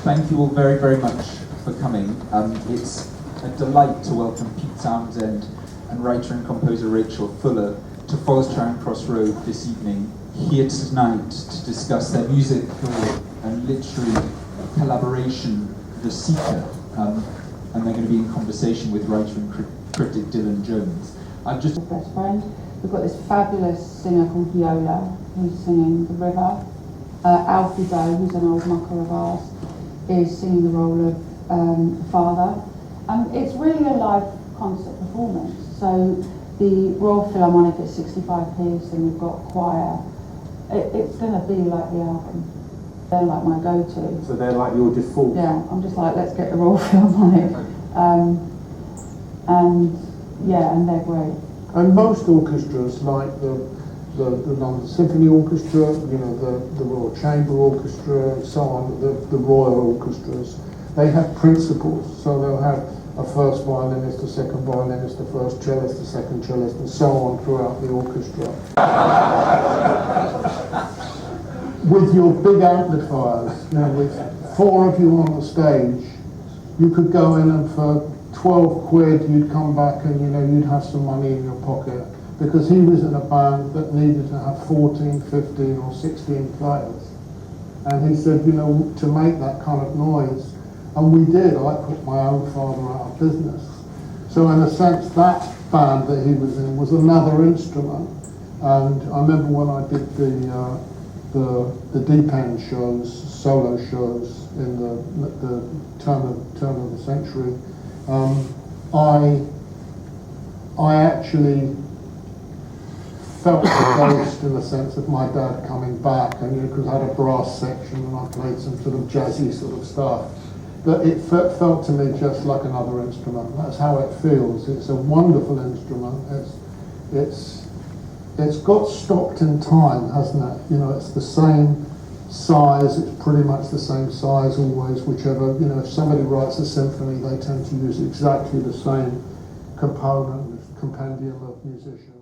thank you all very, very much for coming. It's a delight to welcome Pete Townsend and writer and composer Rachel Fuller to Foyles Charing Crossroad this evening, here tonight to discuss their musical and literary collaboration, The Seeker, and they're going to be in conversation with writer and critic Dylan Jones. I've just best friend. We've got this fabulous singer called Viola, who's singing The River. Alfie Doe, who's an old mucker of ours, is singing the role of the father. It's really a live concert performance. So the Royal Philharmonic at 65 piece, and we've got choir. It's going to be like the album. They're like my go-to. So they're like your default? Yeah, I'm just like, let's get the Royal Philharmonic. And they're great. And most orchestras, like the London Symphony Orchestra, you know, the Royal Chamber Orchestra, and so on, the Royal Orchestras, they have principals. So they'll have a first violinist, a second violinist, a first cellist, a second cellist, and so on throughout the orchestra. With your big amplifiers, you know, with 4 of you on the stage, you could go in and for 12 quid you'd come back and, you know, you'd have some money in your pocket, because he was in a band that needed to have 14, 15 or 16 players. And he said, you know, to make that kind of noise, and we did, I put my own father out of business. So in a sense, that band that he was in was another instrument. And I remember when I did the deep end shows, solo shows in the turn of the century, I actually felt the ghost in the sense of my dad coming back, and you know, because I had a brass section and I played some sort of jazzy sort of stuff. But it felt to me just like another instrument. That's how it feels. It's a wonderful instrument. It's got stopped in time, hasn't it? You know, it's the same size. It's pretty much the same size always. Whichever, you know, if somebody writes a symphony, they tend to use exactly the same component, compendium of musicians.